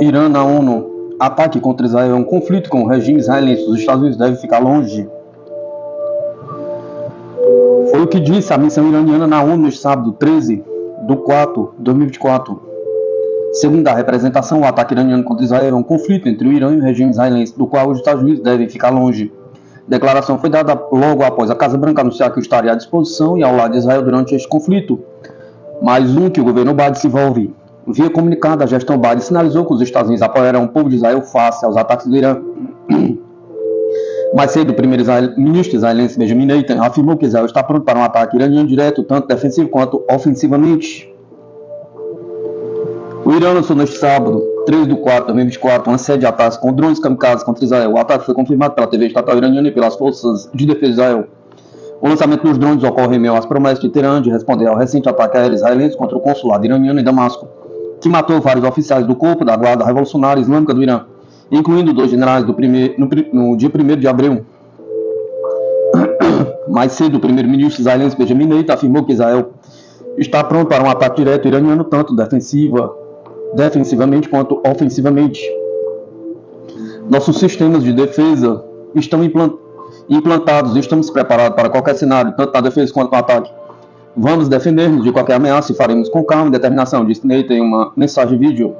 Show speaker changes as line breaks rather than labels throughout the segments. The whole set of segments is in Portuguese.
Irã na ONU. Ataque contra Israel é um conflito com o regime israelense. Os Estados Unidos devem ficar longe. Foi o que disse a missão iraniana na ONU neste sábado, 13/4/2024. Segundo a representação, o ataque iraniano contra Israel é um conflito entre o Irã e o regime israelense, do qual os Estados Unidos devem ficar longe. A declaração foi dada logo após a Casa Branca anunciar que estaria à disposição e ao lado de Israel durante este conflito. Mais um que o governo Biden se envolve. Via comunicado, a gestão Biden sinalizou que os Estados Unidos apoiarão o povo de Israel face aos ataques do Irã. Mais cedo, o primeiro-ministro israelense Benjamin Netanyahu afirmou que Israel está pronto para um ataque iraniano direto, tanto defensivo quanto ofensivamente. O Irã lançou neste sábado, 13/4/2024, uma série de ataques com drones kamikazes contra Israel. O ataque foi confirmado pela TV estatal iraniana e pelas forças de defesa de Israel. O lançamento dos drones ocorre em meio às promessas de Teherã de responder ao recente ataque aéreo israelense contra o consulado iraniano em Damasco, que matou vários oficiais do corpo da Guarda Revolucionária Islâmica do Irã, incluindo 2 generais no dia 1º de abril. Mais cedo, o primeiro-ministro israelense Benjamin Netanyahu afirmou que Israel está pronto para um ataque direto iraniano, tanto defensivamente quanto ofensivamente. Nossos sistemas de defesa estão implantados e estamos preparados para qualquer cenário, tanto na defesa quanto no ataque. Vamos defender-nos de qualquer ameaça e faremos com calma e determinação, disse Netanyahu em uma mensagem vídeo.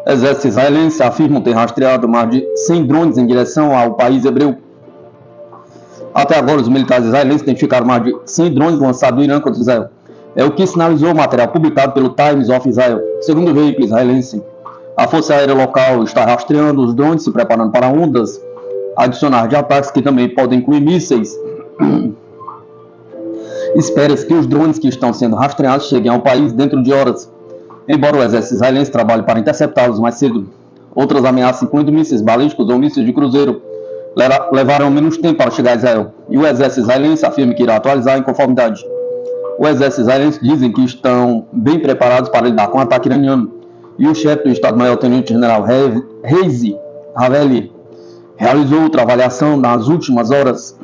Exército israelense afirma ter rastreado mais de 100 drones em direção ao país hebreu. Até agora, os militares israelenses identificaram mais de 100 drones lançados do Irã contra Israel. É o que sinalizou o material publicado pelo Times of Israel. Segundo o veículo israelense, a Força Aérea local está rastreando os drones, se preparando para ondas adicionais de ataques que também podem incluir mísseis. Espera-se que os drones que estão sendo rastreados cheguem ao país dentro de horas. Embora o exército israelense trabalhe para interceptá-los mais cedo, outras ameaças, incluindo mísseis balísticos ou mísseis de cruzeiro, levarão menos tempo para chegar a Israel, e o exército israelense afirma que irá atualizar em conformidade. O exército israelense dizem que estão bem preparados para lidar com o ataque iraniano, e o chefe do Estado-Maior, Tenente-General Herzi Haveli, realizou outra avaliação nas últimas horas.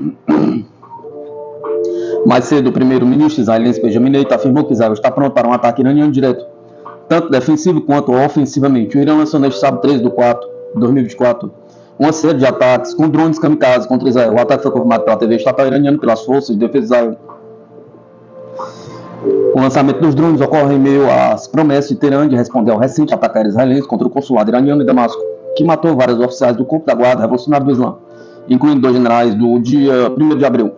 Mais cedo, o primeiro-ministro israelense Benjamin Netanyahu afirmou que Israel está pronto para um ataque iraniano direto, tanto defensivo quanto ofensivamente. O Irã lançou neste sábado 13/4/2024 uma série de ataques com drones kamikazes contra Israel. O ataque foi confirmado pela TV estatal iraniana e pelas forças de defesa de Israel. O lançamento dos drones ocorre em meio às promessas de Teherã de responder ao recente ataque aéreo israelense contra o consulado iraniano em Damasco, que matou vários oficiais do corpo da Guarda Revolucionária do Islã, incluindo 2 generais do dia 1º de abril.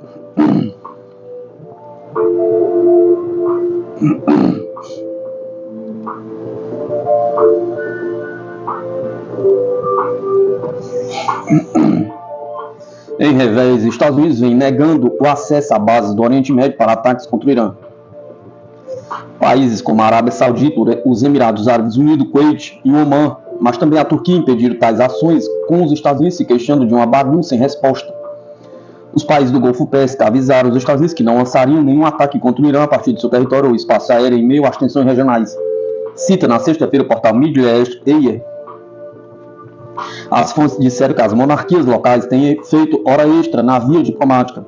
Em revés, Estados Unidos vem negando o acesso a bases do Oriente Médio para ataques contra o Irã. Países como a Arábia Saudita, os Emirados Árabes Unidos, Kuwait e Omã, mas também a Turquia impediram tais ações, com os Estados Unidos se queixando de uma bagunça sem resposta. Os países do Golfo Pérsico avisaram os Estados Unidos que não lançariam nenhum ataque contra o Irã a partir de seu território ou espaço aéreo em meio às tensões regionais. Cita na sexta-feira o portal Middle East Eye. As fontes disseram que as monarquias locais têm feito hora extra na via diplomática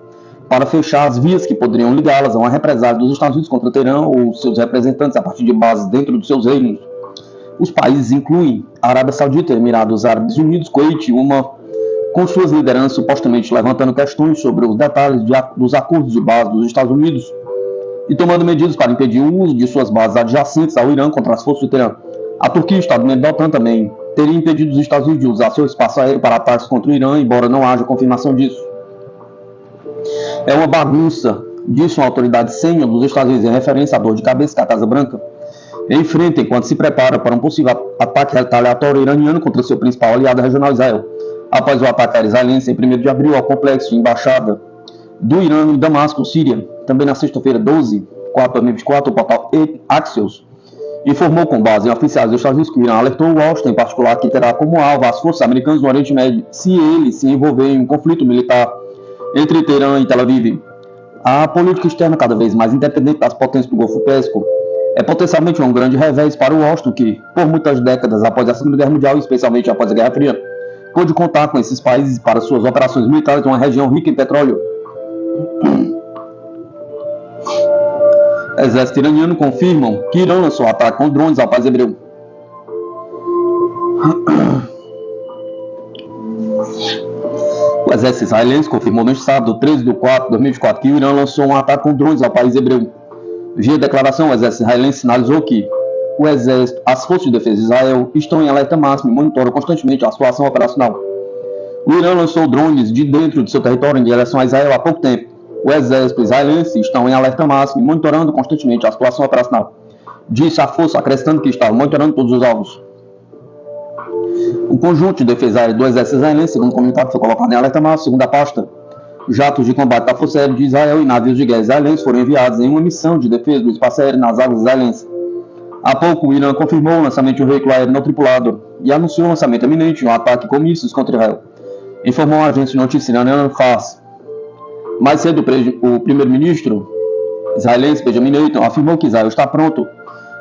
para fechar as vias que poderiam ligá-las a uma represália dos Estados Unidos contra Teherã ou seus representantes a partir de bases dentro dos seus reinos. Os países incluem a Arábia Saudita, Emirados Árabes Unidos, Kuwait e Omã, com suas lideranças supostamente levantando questões sobre os detalhes dos acordos de base dos Estados Unidos e tomando medidas para impedir o uso de suas bases adjacentes ao Irã contra as forças de Teherã. A Turquia e o Estado Unido da OTAN também teriam impedido os Estados Unidos de usar seu espaço aéreo para ataques contra o Irã, embora não haja confirmação disso. É uma bagunça, disse uma autoridade sênior dos Estados Unidos em referência à dor de cabeça que a Casa Branca enfrenta enquanto se prepara para um possível ataque retaliatório iraniano contra seu principal aliado regional, Israel, após o ataque aéreo israelense em 1º de abril ao complexo de embaixada do Irã em Damasco, Síria. Também na sexta-feira, 12/4/2024, o portal Axios informou com base em oficiais dos Estados Unidos que o Irã alertou Washington, em particular, que terá como alvo as forças americanas no Oriente Médio se ele se envolver em um conflito militar entre Teherã e Tel Aviv. A política externa cada vez mais independente das potências do Golfo Pérsico é potencialmente um grande revés para Washington, que, por muitas décadas após a Segunda Guerra Mundial, especialmente após a Guerra Fria, pôde contar com esses países para suas operações militares em uma região rica em petróleo. Exército iraniano confirmam que Irã lançou ataque com drones ao país hebreu. O exército israelense confirmou neste sábado, 13 de 4 de 2024, que o Irã lançou um ataque com drones ao país hebreu. Via declaração, o exército israelense sinalizou que o exército, as forças de defesa de Israel estão em alerta máximo e monitoram constantemente a situação operacional. O Irã lançou drones de dentro de seu território em direção a Israel há pouco tempo. O exército israelense estão em alerta máximo e monitorando constantemente a situação operacional, disse a força, acrescentando que estava monitorando todos os alvos. O conjunto de defesa aérea do exército israelense, segundo o comunicado, foi colocado em alerta máximo, segundo a pasta. Jatos de combate da Força Aérea de Israel e navios de guerra israelenses foram enviados em uma missão de defesa do espaço aéreo nas águas israelenses. Há pouco, o Irã confirmou o lançamento de um veículo aéreo não tripulado e anunciou o lançamento iminente de um ataque com mísseis contra Israel, informou a agência de notícias iraniana Fars. Mais cedo, o primeiro-ministro israelense Benjamin Netanyahu afirmou que Israel está pronto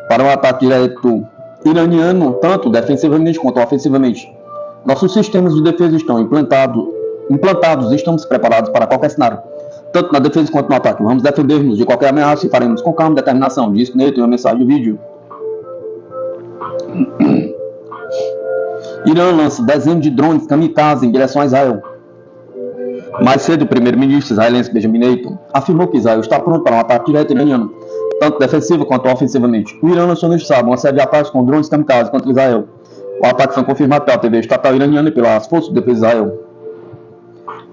para um ataque direto iraniano, tanto defensivamente quanto ofensivamente. Nossos sistemas de defesa estão implantados e estamos preparados para qualquer cenário, tanto na defesa quanto no ataque. Vamos defender-nos de qualquer ameaça e faremos com calma e determinação, disse Netanyahu em uma mensagem de vídeo. Irã lança dezenas de drones kamikaze em direção a Israel. Mais cedo, o primeiro-ministro israelense Benjamin Netanyahu afirmou que Israel está pronto para um ataque direto iraniano, tanto defensivo quanto ofensivamente. O Irã lançou neste sábado uma série de ataques com drones kamikaze contra Israel. O ataque foi confirmado pela TV estatal iraniana e pelas forças de defesa de Israel.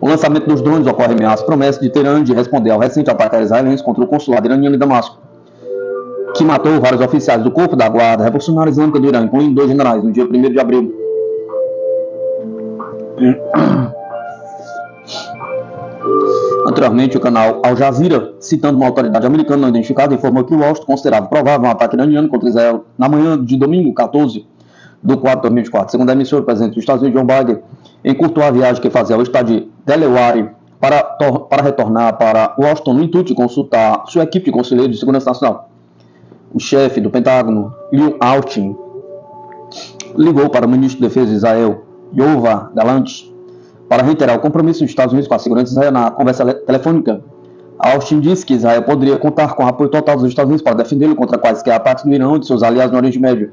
O lançamento dos drones ocorre em meio às promessas de Teherã de responder ao recente ataque israelense contra o consulado iraniano em Damasco, que matou vários oficiais do corpo da Guarda Revolucionária Islâmica do Irã, incluindo 2 generais, no dia 1º de abril. Anteriormente, o canal Al Jazeera, citando uma autoridade americana não identificada, informou que Washington considerava provável um ataque iraniano contra Israel na manhã de domingo, 14 de 4 de 2024. Segundo a emissora, o presidente dos Estados Unidos, Joe Biden, encurtou a viagem que fazia ao estado de Delaware para retornar para Washington no intuito de consultar sua equipe de conselheiros de segurança nacional. O chefe do Pentágono, Lloyd Austin, ligou para o ministro de Defesa de Israel, Yoav Gallant, para reiterar o compromisso dos Estados Unidos com a segurança de Israel na conversa telefônica. Austin disse que Israel poderia contar com o apoio total dos Estados Unidos para defendê-lo contra quaisquer ataques do Irã ou de seus aliados no Oriente Médio.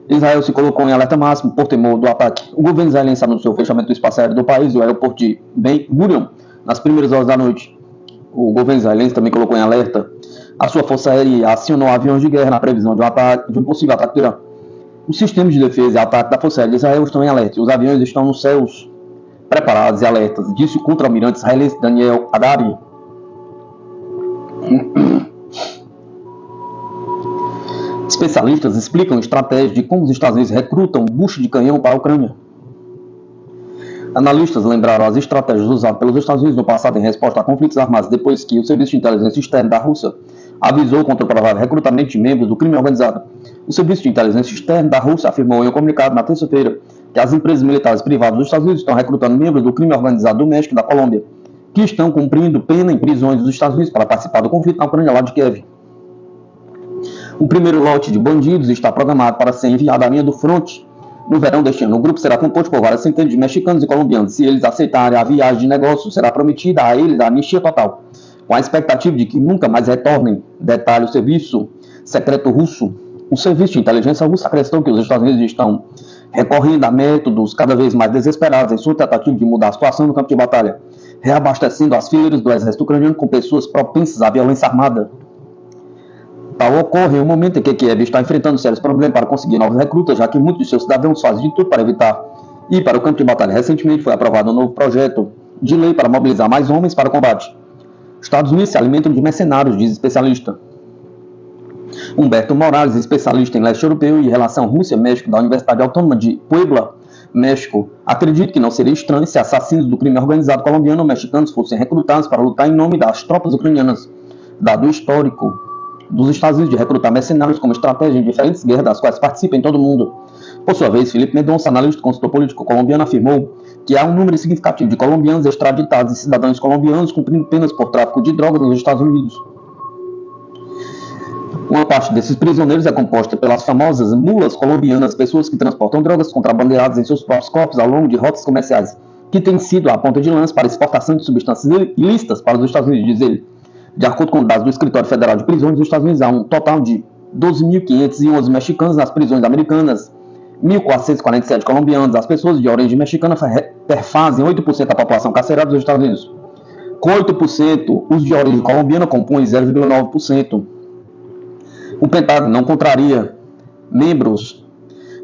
Israel se colocou em alerta máximo por temor do ataque. O governo israelense anunciou o fechamento do espaço aéreo do país e o aeroporto de Ben Gurion nas primeiras horas da noite. O governo israelense também colocou em alerta a sua força aérea e acionou aviões de guerra na previsão de um possível ataque do Irã. Os sistemas de defesa e ataque da Força Aérea de Israel estão em alerta e os aviões estão nos céus preparados e alertas, disse o contra-almirante israelense Daniel Hadari. Especialistas explicam estratégias de como os Estados Unidos recrutam bucho de canhão para a Ucrânia. Analistas lembraram as estratégias usadas pelos Estados Unidos no passado em resposta a conflitos armados depois que o Serviço de Inteligência Externa da Rússia avisou contra o provável recrutamento de membros do crime organizado. O Serviço de Inteligência Externa da Rússia afirmou em um comunicado na terça-feira que as empresas militares privadas dos Estados Unidos estão recrutando membros do crime organizado do México e da Colômbia, que estão cumprindo pena em prisões dos Estados Unidos para participar do conflito na Ucrânia, lá de Kiev. O primeiro lote de bandidos está programado para ser enviado à linha do fronte no verão deste ano. O grupo será composto por várias centenas de mexicanos e colombianos. Se eles aceitarem a viagem de negócio, será prometida a eles a anistia total, com a expectativa de que nunca mais retornem, detalha o serviço secreto russo. O serviço de inteligência russo acrescentou que os Estados Unidos estão recorrendo a métodos cada vez mais desesperados em sua tentativa de mudar a situação no campo de batalha, reabastecendo as fileiras do exército ucraniano com pessoas propensas à violência armada. Tal ocorre em um momento em que Kiev está enfrentando sérios problemas para conseguir novos recrutas, já que muitos de seus cidadãos fazem de tudo para evitar ir para o campo de batalha. Recentemente foi aprovado um novo projeto de lei para mobilizar mais homens para o combate. Os Estados Unidos se alimentam de mercenários, diz especialista. Humberto Morales, especialista em leste europeu e relação Rússia-México da Universidade Autônoma de Puebla, México, acredita que não seria estranho se assassinos do crime organizado colombiano ou mexicanos fossem recrutados para lutar em nome das tropas ucranianas, dado o histórico dos Estados Unidos de recrutar mercenários como estratégia em diferentes guerras das quais participa em todo o mundo. Por sua vez, Felipe Mendonça, analista e consultor político colombiano, afirmou que há um número significativo de colombianos extraditados e cidadãos colombianos cumprindo penas por tráfico de drogas nos Estados Unidos. Uma parte desses prisioneiros é composta pelas famosas mulas colombianas, pessoas que transportam drogas contrabandeadas em seus próprios corpos ao longo de rotas comerciais, que têm sido a ponta de lança para a exportação de substâncias ilícitas para os Estados Unidos, diz ele. De acordo com dados do Escritório Federal de Prisões dos Estados Unidos, há um total de 12.511 mexicanos nas prisões americanas, 1.447 colombianos. As pessoas de origem mexicana perfazem 8% da população carcerária dos Estados Unidos. Com 8%, os de origem colombiana compõem 0,9%. O Pentágono não contraria membros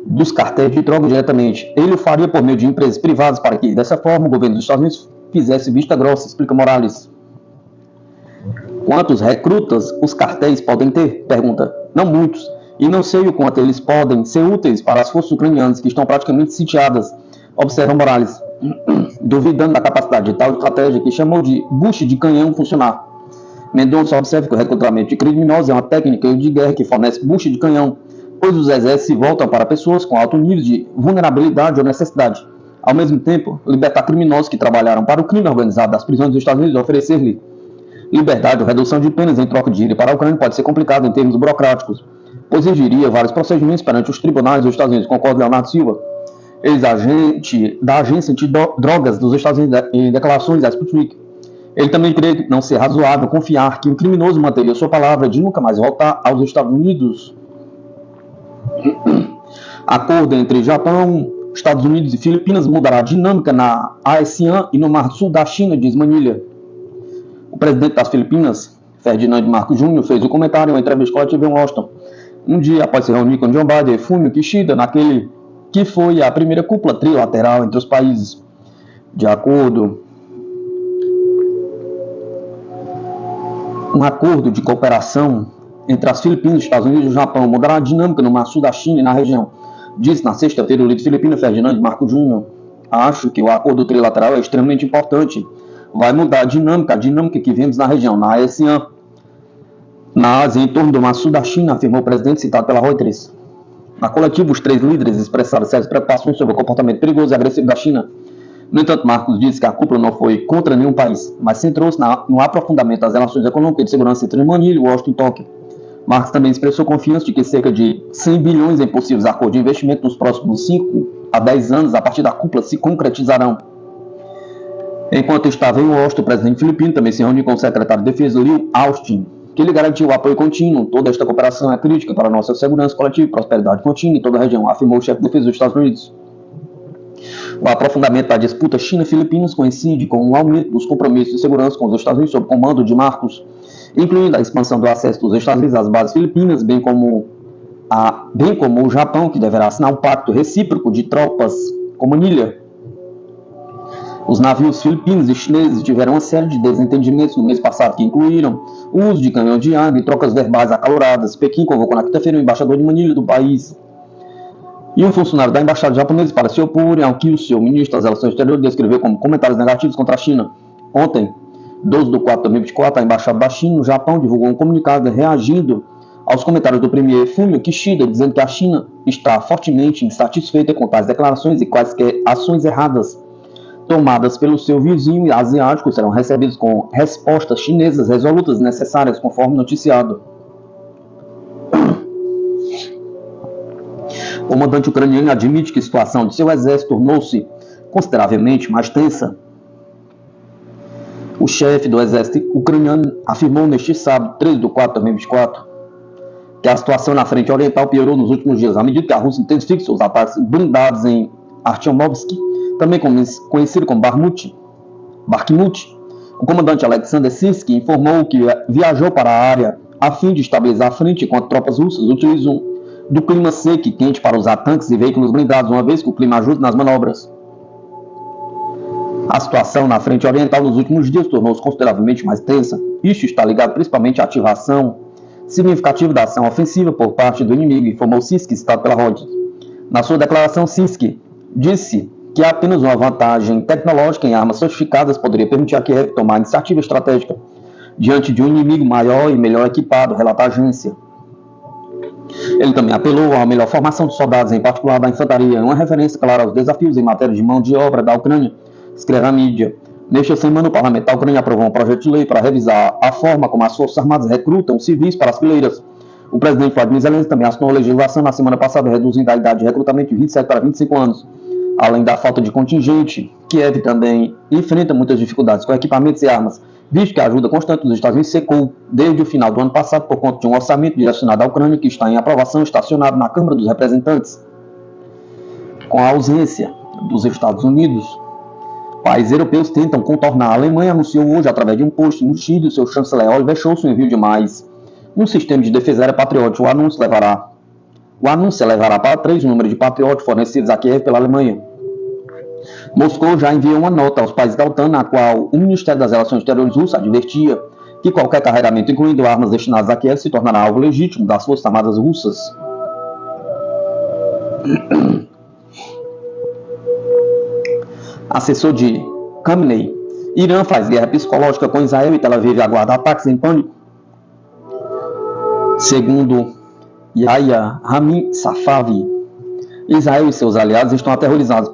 dos cartéis de drogas diretamente. Ele o faria por meio de empresas privadas para que, dessa forma, o governo dos Estados Unidos fizesse vista grossa, explica Morales. Quantos recrutas os cartéis podem ter? Pergunta. Não muitos. E não sei o quanto eles podem ser úteis para as forças ucranianas que estão praticamente sitiadas, observa Morales, duvidando da capacidade de tal estratégia que chamou de buche de canhão funcionar. Mendonça observa que o recrutamento de criminosos é uma técnica de guerra que fornece buche de canhão, pois os exércitos se voltam para pessoas com alto nível de vulnerabilidade ou necessidade. Ao mesmo tempo, libertar criminosos que trabalharam para o crime organizado das prisões dos Estados Unidos e oferecer-lhe liberdade ou redução de penas em troca de ir para a Ucrânia pode ser complicado em termos burocráticos, pois exigiria vários procedimentos perante os tribunais dos Estados Unidos, concorda Leonardo Silva, ex-agente da Agência Antidrogas dos Estados Unidos, em declarações à Sputnik. Ele também crê não ser razoável confiar que um criminoso manteria sua palavra de nunca mais voltar aos Estados Unidos. Acordo entre Japão, Estados Unidos e Filipinas mudará a dinâmica na ASEAN e no Mar do Sul da China, diz Manilha. O presidente das Filipinas, Ferdinand Marcos Jr., fez o comentário em uma entrevista coletiva em Washington, um dia após se reunir com Joe Biden e Fumio Kishida, naquele que foi a primeira cúpula trilateral entre os países. De acordo, um acordo de cooperação entre as Filipinas, os Estados Unidos e o Japão mudará a dinâmica no Mar Sul da China e na região, disse na sexta-feira o líder filipino Ferdinand Marcos Jr. Acho que o acordo trilateral é extremamente importante. Vai mudar a dinâmica que vemos na região, na ASEAN, na Ásia, em torno do Mar Sul da China, afirmou o presidente citado pela Reuters. Na coletiva, os três líderes expressaram sérias preocupações sobre o comportamento perigoso e agressivo da China. No entanto, Marcos disse que a cúpula não foi contra nenhum país, mas centrou-se no aprofundamento das relações econômicas e de segurança entre Manila, Washington e Tóquio. Marcos também expressou confiança de que cerca de 100 bilhões em possíveis acordos de investimento nos próximos 5 a 10 anos a partir da cúpula se concretizarão. Enquanto estava em Washington, o presidente filipino também se reuniu com o secretário de Defesa, Lloyd Austin, que lhe garantiu o apoio contínuo. Toda esta cooperação é crítica para a nossa segurança coletiva e prosperidade contínua em toda a região, afirmou o chefe de defesa dos Estados Unidos. O aprofundamento da disputa China-Filipinas coincide com o aumento dos compromissos de segurança com os Estados Unidos sob comando de Marcos, incluindo a expansão do acesso dos Estados Unidos às bases filipinas, bem como o Japão, que deverá assinar um pacto recíproco de tropas com Manilha. Os navios filipinos e chineses tiveram uma série de desentendimentos no mês passado, que incluíram o uso de canhão de água e trocas verbais acaloradas. Pequim convocou na quinta-feira o embaixador de Manilha do país e um funcionário da embaixada japonesa para se oporem ao que o seu ministro das Relações Exteriores descreveu como comentários negativos contra a China. Ontem, 12 de 4 de 2024, a embaixada da China no Japão divulgou um comunicado reagindo aos comentários do premier Fumio Kishida, dizendo que a China está fortemente insatisfeita com tais declarações e quaisquer ações erradas tomadas pelo seu vizinho asiático serão recebidas com respostas chinesas resolutas e necessárias, conforme noticiado. O comandante ucraniano admite que a situação de seu exército tornou-se consideravelmente mais tensa. O chefe do exército ucraniano afirmou neste sábado, 13 de 4 de 2024, que a situação na frente oriental piorou nos últimos dias, à medida que a Rússia intensifica seus ataques blindados em Artyomovsk, também conhecido como Bakhmut. O comandante Alexander Sirsky informou que viajou para a área a fim de estabilizar a frente enquanto tropas russas utilizam do clima seco e quente para usar tanques e veículos blindados, uma vez que o clima ajuda nas manobras. A situação na frente oriental nos últimos dias tornou-se consideravelmente mais tensa. Isso está ligado principalmente à ativação significativa da ação ofensiva por parte do inimigo, informou Sirsky, citado pela Reuters. Na sua declaração, Sirsky disse que apenas uma vantagem tecnológica em armas sofisticadas poderia permitir a Kiev tomar iniciativa estratégica diante de um inimigo maior e melhor equipado, relata a agência. Ele também apelou à melhor formação de soldados, em particular da infantaria, uma referência clara aos desafios em matéria de mão de obra da Ucrânia, escreve a mídia. Nesta semana, o parlamento da Ucrânia aprovou um projeto de lei para revisar a forma como as forças armadas recrutam civis para as fileiras. O presidente Vladimir Zelensky também assinou a legislação na semana passada, reduzindo a idade de recrutamento de 27 para 25 anos. Além da falta de contingente, Kiev também enfrenta muitas dificuldades com equipamentos e armas, visto que a ajuda constante dos Estados Unidos secou desde o final do ano passado por conta de um orçamento direcionado à Ucrânia que está em aprovação estacionado na Câmara dos Representantes. Com a ausência dos Estados Unidos, países europeus tentam contornar. A Alemanha anunciou hoje, através de um post no X, do seu chanceler Oliver Scholz, o envio de mais um sistema de defesa aérea Patriot. O anúncio levará para 3 números de Patriot fornecidos a Kiev pela Alemanha. Moscou já enviou uma nota aos países da OTAN, na qual o Ministério das Relações Exteriores russo advertia que qualquer carregamento, incluindo armas destinadas a Kiev, se tornará alvo legítimo das Forças Armadas russas. Assessor de Khamenei: Irã faz guerra psicológica com Israel e Tel Aviv aguarda ataques em pânico. Segundo Yahya Ramin Safavi, Israel e seus aliados estão aterrorizados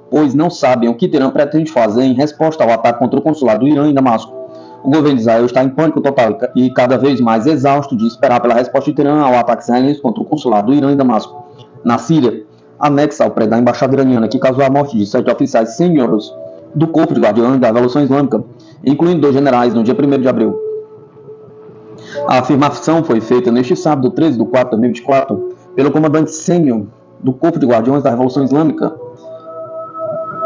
pois não sabem o que Irã pretende fazer em resposta ao ataque contra o consulado do Irã em Damasco. O governo de Israel está em pânico total e cada vez mais exausto de esperar pela resposta de Irã ao ataque israelense contra o consulado do Irã em Damasco, na Síria, anexa ao prédio da embaixada iraniana, que causou a morte de 7 oficiais sêniores do Corpo de Guardiões da Revolução Islâmica, incluindo 2 generais, no dia 1º de abril. A afirmação foi feita neste sábado, 13 de 4 de 2024, pelo comandante sênior do Corpo de Guardiões da Revolução Islâmica,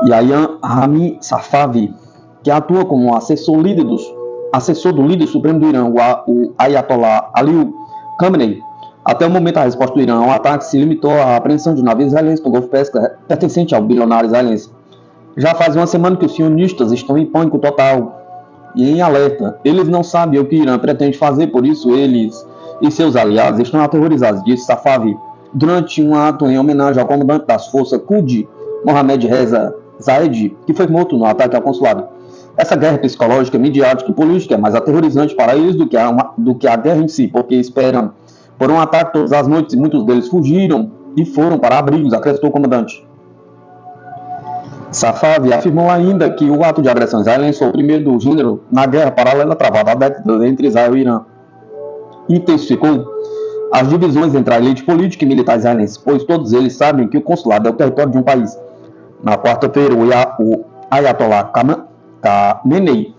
Yahya Ramin Safavi, que atua como assessor do líder supremo do Irã, o Ayatollah Ali Khamenei. Até o momento, a resposta do Irã ao ataque se limitou à apreensão de navios israelenses no Golfo Pérsico pertencente ao bilionário israelense. Já faz uma semana que os sionistas estão em pânico total e em alerta. Eles não sabem o que Irã pretende fazer, por isso eles e seus aliados estão aterrorizados, disse Safavi, durante um ato em homenagem ao comandante das forças Kurd, Mohamed Reza Zaid, que foi morto no ataque ao consulado. Essa guerra psicológica, midiática e política é mais aterrorizante para eles do que a guerra em si, porque esperam por um ataque todas as noites e muitos deles fugiram e foram para abrigos, acrescentou o comandante. Safavi afirmou ainda que o ato de agressão israelense foi o primeiro do gênero na guerra paralela travada há décadas entre Israel e Irã. Intensificou as divisões entre a elite política e militar israelense, pois todos eles sabem que o consulado é o território de um país. Na quarta-feira, o Ayatollah Khamenei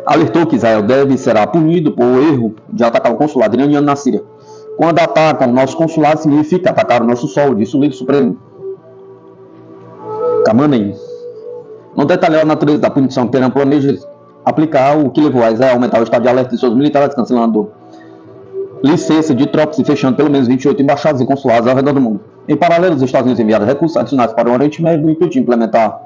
alertou que Israel será punido por erro de atacar o consulado iraniano na Síria. Quando atacam o nosso consulado, significa atacar o nosso sol, disse o líder supremo. Khamenei não detalhou a natureza da punição que Irã planeja aplicar, o que levou a Israel a aumentar o estado de alerta de seus militares, cancelando licença de tropas e fechando pelo menos 28 embaixadas e consulados ao redor do mundo. Em paralelo, os Estados Unidos enviaram recursos adicionais para o Oriente Médio no intuito de implementar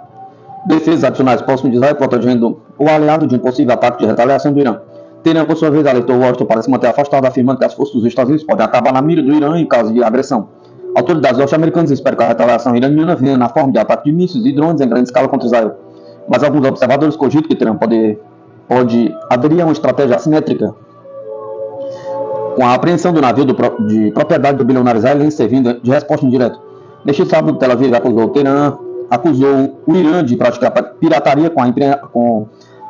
defesas adicionais próximas de Israel, protegendo o aliado de um possível ataque de retaliação do Irã. Teherã, por sua vez, alertou Washington para se manter afastado, afirmando que as forças dos Estados Unidos podem acabar na mira do Irã em caso de agressão. Autoridades norte-americanas esperam que a retaliação iraniana venha na forma de ataque de mísseis e drones em grande escala contra Israel. Mas alguns observadores cogitam que Teherã pode aderir a uma estratégia assimétrica, com a apreensão do navio de propriedade do bilionário israelense servindo de resposta indireta. Neste sábado, Tel Aviv acusou o Irã de praticar pirataria com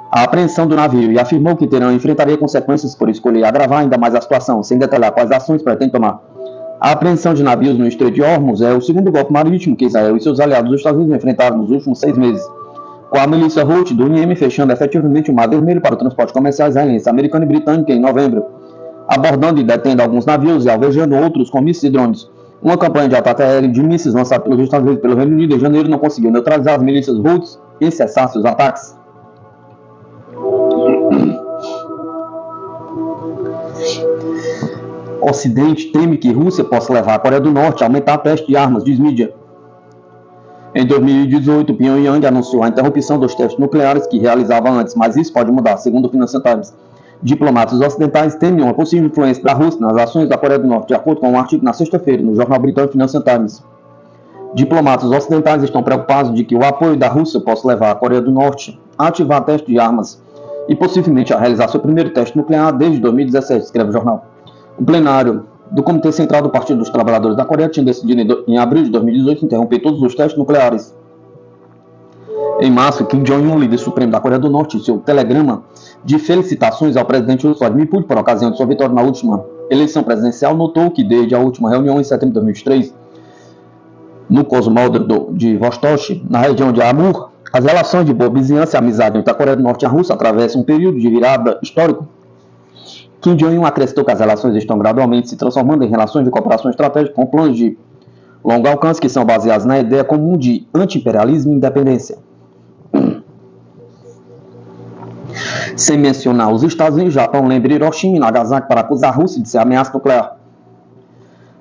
a apreensão do navio e afirmou que Teherã enfrentaria consequências por escolher agravar ainda mais a situação, sem detalhar quais ações pretende tomar. A apreensão de navios no Estreito de Hormuz é o segundo golpe marítimo que Israel e seus aliados dos Estados Unidos enfrentaram nos últimos 6 meses, com a milícia Houthi do Iêmen fechando efetivamente o Mar Vermelho para o transporte comercial israelense, americano e britânico em novembro, abordando e detendo alguns navios e alvejando outros com mísseis e drones. Uma campanha de ataque aéreo de mísseis lançada pelos Estados Unidos e pelo Reino Unido em janeiro não conseguiu neutralizar as milícias Houthis e cessar seus ataques. Ocidente teme que Rússia possa levar a Coreia do Norte a aumentar o teste de armas, diz mídia. Em 2018, Pyongyang anunciou a interrupção dos testes nucleares que realizava antes, mas isso pode mudar, segundo o Financial Times. Diplomatas ocidentais temem uma possível influência da Rússia nas ações da Coreia do Norte, de acordo com um artigo na sexta-feira no jornal britânico Financial Times. Diplomatas ocidentais estão preocupados de que o apoio da Rússia possa levar a Coreia do Norte a ativar testes de armas e possivelmente a realizar seu primeiro teste nuclear desde 2017, escreve o jornal. O plenário do Comitê Central do Partido dos Trabalhadores da Coreia tinha decidido em abril de 2018 interromper todos os testes nucleares. Em março, Kim Jong-un, líder supremo da Coreia do Norte, em seu telegrama de felicitações ao presidente Vladimir Putin por ocasião de sua vitória na última eleição presidencial, notou que desde a última reunião em setembro de 2023, no Cosmódromo de Vostok, na região de Amur, As relações de boa vizinhança e amizade entre a Coreia do Norte e a Rússia atravessam um período de virada histórico. Kim Jong-un acrescentou que as relações estão gradualmente se transformando em relações de cooperação estratégica com planos de longo alcance que são baseados na ideia comum de anti-imperialismo e independência. Sem mencionar os Estados Unidos, o Japão lembra Hiroshima e Nagasaki para acusar a Rússia de ser ameaça nuclear.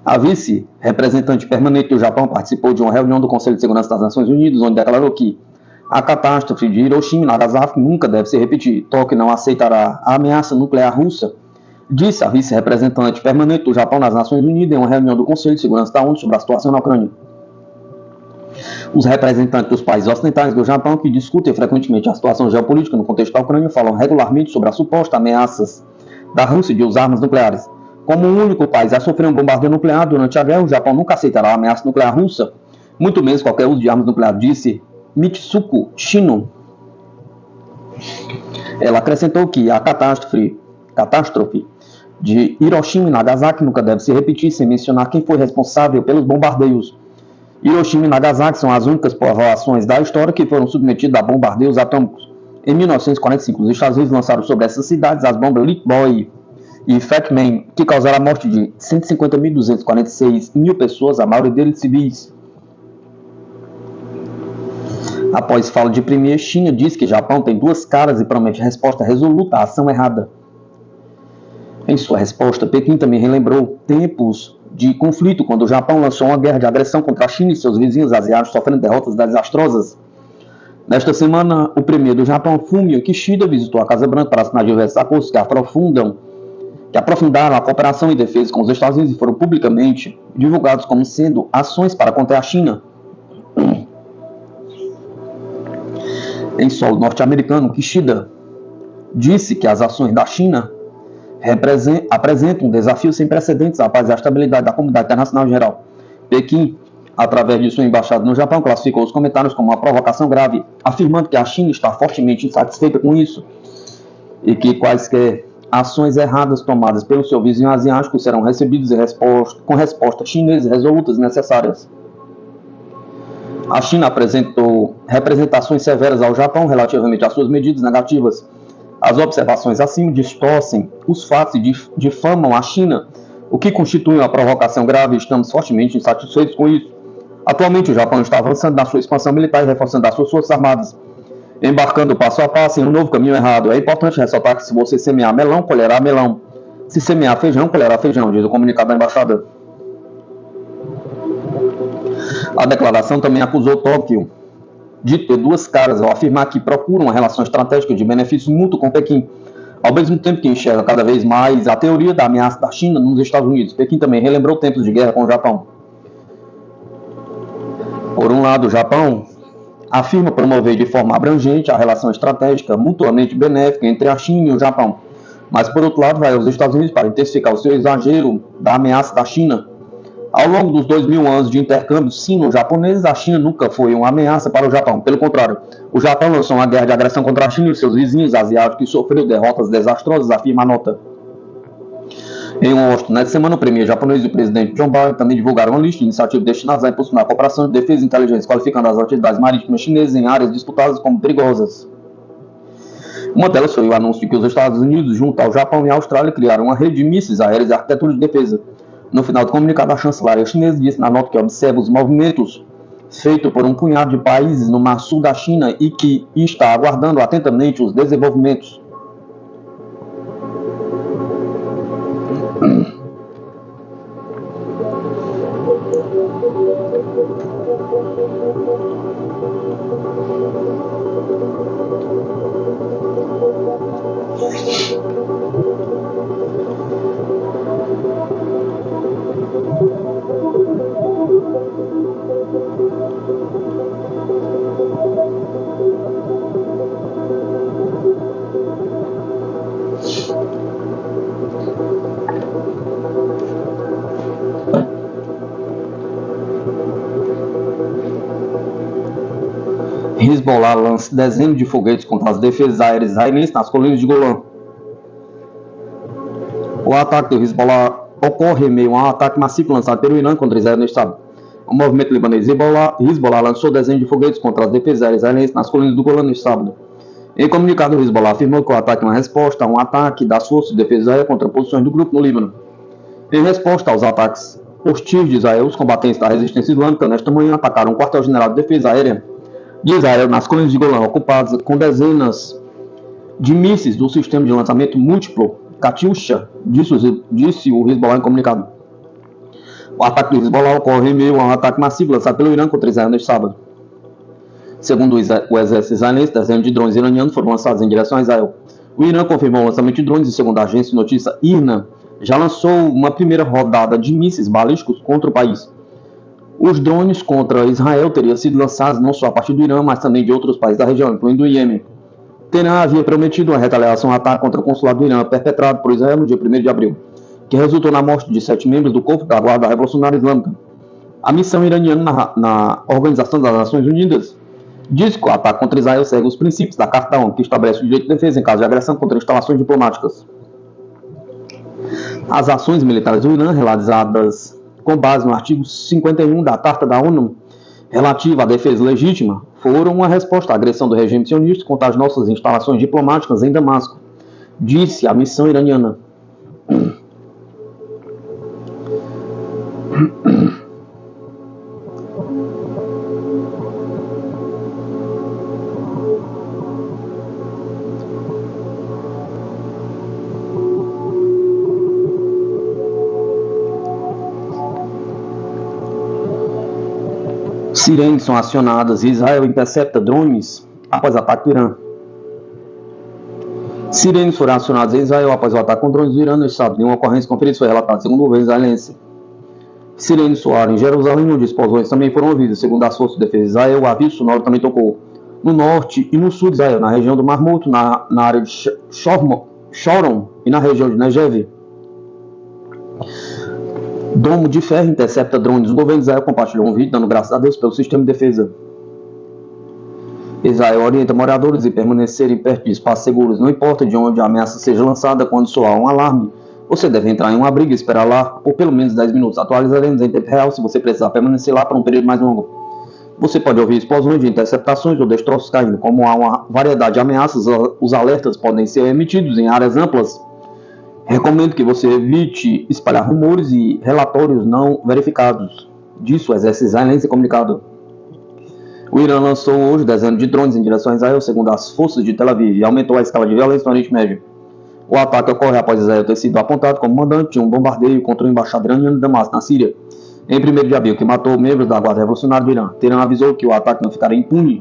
A vice-representante permanente do Japão participou de uma reunião do Conselho de Segurança das Nações Unidas, onde declarou que a catástrofe de Hiroshima e Nagasaki nunca deve se repetir. Tóquio não aceitará a ameaça nuclear russa, disse a vice-representante permanente do Japão nas Nações Unidas em uma reunião do Conselho de Segurança da ONU sobre a situação na Ucrânia. Os representantes dos países ocidentais do Japão, que discutem frequentemente a situação geopolítica no contexto da Ucrânia, falam regularmente sobre as supostas ameaças da Rússia de usar armas nucleares. Como o único país a sofrer um bombardeio nuclear durante a guerra, o Japão nunca aceitará a ameaça nuclear russa, muito menos qualquer uso de armas nucleares, disse Mitsuko Shino. Ela acrescentou que a catástrofe de Hiroshima e Nagasaki nunca deve se repetir sem mencionar quem foi responsável pelos bombardeios. Hiroshima e Nagasaki são as únicas povoações da história que foram submetidas a bombardeios atômicos. Em 1945, os Estados Unidos lançaram sobre essas cidades as bombas Little Boy e Fat Man, que causaram a morte de 150.246 mil pessoas, a maioria deles civis. Após fala de Premier, China diz que Japão tem duas caras e promete resposta resoluta à ação errada. Em sua resposta, Pequim também relembrou tempos de conflito, quando o Japão lançou uma guerra de agressão contra a China e seus vizinhos asiáticos, sofrendo derrotas desastrosas. Nesta semana, o premier do Japão, Fumio Kishida, visitou a Casa Branca para assinar diversos acordos que aprofundaram a cooperação e defesa com os Estados Unidos e foram publicamente divulgados como sendo ações para conter a China. Em solo norte-americano, Kishida disse que as ações da China apresentam um desafio sem precedentes à paz e à estabilidade da comunidade internacional em geral. Pequim, através de sua embaixada no Japão, classificou os comentários como uma provocação grave, afirmando que a China está fortemente insatisfeita com isso e que quaisquer ações erradas tomadas pelo seu vizinho asiático serão recebidas com respostas chinesas resolutas e necessárias. A China apresentou representações severas ao Japão relativamente às suas medidas negativas. As observações acima distorcem os fatos e difamam a China, o que constitui uma provocação grave e estamos fortemente insatisfeitos com isso. Atualmente, o Japão está avançando na sua expansão militar e reforçando as suas forças armadas, embarcando passo a passo em um novo caminho errado. É importante ressaltar que se você semear melão, colherá melão. Se semear feijão, colherá feijão, diz o comunicado da embaixada. A declaração também acusou Tóquio de ter duas caras ao afirmar que procura uma relação estratégica de benefício mútuo com Pequim, ao mesmo tempo que enxerga cada vez mais a teoria da ameaça da China nos Estados Unidos. Pequim também relembrou tempos de guerra com o Japão. Por um lado, o Japão afirma promover de forma abrangente a relação estratégica mutuamente benéfica entre a China e o Japão, mas por outro lado vai aos Estados Unidos para intensificar o seu exagero da ameaça da China. Ao longo dos 2000 anos de intercâmbio sino-japoneses, a China nunca foi uma ameaça para o Japão. Pelo contrário, o Japão lançou uma guerra de agressão contra a China e seus vizinhos asiáticos e sofreu derrotas desastrosas, afirma a nota. Em Washington, nesta semana, o premier japonês e o presidente John Biden também divulgaram uma lista de iniciativas destinadas a impulsionar a cooperação de defesa e inteligência, qualificando as atividades marítimas chinesas em áreas disputadas como perigosas. Uma delas foi o anúncio de que os Estados Unidos, junto ao Japão e à Austrália, criaram uma rede de mísseis aéreas e arquitetura de defesa. No final do comunicado, a chanceler chinesa disse na nota que observa os movimentos feitos por um punhado de países no mar sul da China e que está aguardando atentamente os desenvolvimentos. Hezbollah lança dezenas de foguetes contra as defesas aéreas israelenses nas colinas de Golã. O ataque do Hezbollah ocorre em meio a um ataque massivo lançado pelo Irã contra Israel no estado. O movimento libanês Hezbollah lançou desenho de foguetes contra as defesas aéreas israelenses nas colinas do Golã neste sábado. Em comunicado, o Hezbollah afirmou que o ataque é uma resposta a um ataque das forças de defesa aérea contra posições do grupo no Líbano. Em resposta aos ataques hostis de Israel, os combatentes da resistência islâmica nesta manhã atacaram o quartel-general de defesa aérea de Israel nas colinas de Golã ocupadas com dezenas de mísseis do sistema de lançamento múltiplo Katyusha, disse o Hezbollah em comunicado. O ataque do Hezbollah ocorre em meio a um ataque massivo lançado pelo Irã contra Israel neste sábado. Segundo o exército israelense, dezenas de drones iranianos foram lançados em direção a Israel. O Irã confirmou o lançamento de drones e, segundo a agência de notícia IRNA, já lançou uma primeira rodada de mísseis balísticos contra o país. Os drones contra Israel teriam sido lançados não só a partir do Irã, mas também de outros países da região, incluindo o Iêmen. Teherã havia prometido uma retaliação ataque contra o consulado do Irã perpetrado por Israel no dia 1º de abril, que resultou na morte de 7 membros do corpo da Guarda Revolucionária Islâmica. A missão iraniana na Organização das Nações Unidas diz que o ataque contra Israel segue os princípios da Carta ONU, que estabelece o direito de defesa em caso de agressão contra instalações diplomáticas. As ações militares do Irã, realizadas com base no artigo 51 da Carta da ONU, relativa à defesa legítima, foram uma resposta à agressão do regime sionista contra as nossas instalações diplomáticas em Damasco, disse a missão iraniana. Sirenes são acionadas e Israel intercepta drones após ataque do Irã. Sirenes foram acionadas em Israel após o ataque com drones do Irã neste sábado. Nenhuma ocorrência conferida foi relatada, segundo o governo israelense. Sirenes soaram em Jerusalém, onde explosões também foram ouvidas. Segundo as forças de defesa de Israel, o aviso sonoro também tocou no norte e no sul de Israel, na região do Mar Morto, na área de Shoron e na região de Negev. Domo de ferro intercepta drones. O governo de Israel compartilhou um vídeo dando graças a Deus pelo sistema de defesa. Israel orienta moradores a permanecerem perto de espaços seguros. Não importa de onde a ameaça seja lançada, quando soar um alarme, você deve entrar em um abrigo e esperar lá por pelo menos 10 minutos. Atualizaremos em tempo real se você precisar permanecer lá por um período mais longo. Você pode ouvir explosões de interceptações ou destroços caindo. Como há uma variedade de ameaças, os alertas podem ser emitidos em áreas amplas. Recomendo que você evite espalhar rumores e relatórios não verificados. Disso, o exército israelense comunicado. O Irã lançou hoje dezenas de drones em direção a Israel, segundo as forças de Tel Aviv, e aumentou a escala de violência no Oriente Médio. O ataque ocorre após Israel ter sido apontado como mandante de um bombardeio contra o embaixador iraniano de Damasco, na Síria, em 1º de abril, que matou membros da Guarda Revolucionária do Irã. Teherã avisou que o ataque não ficaria impune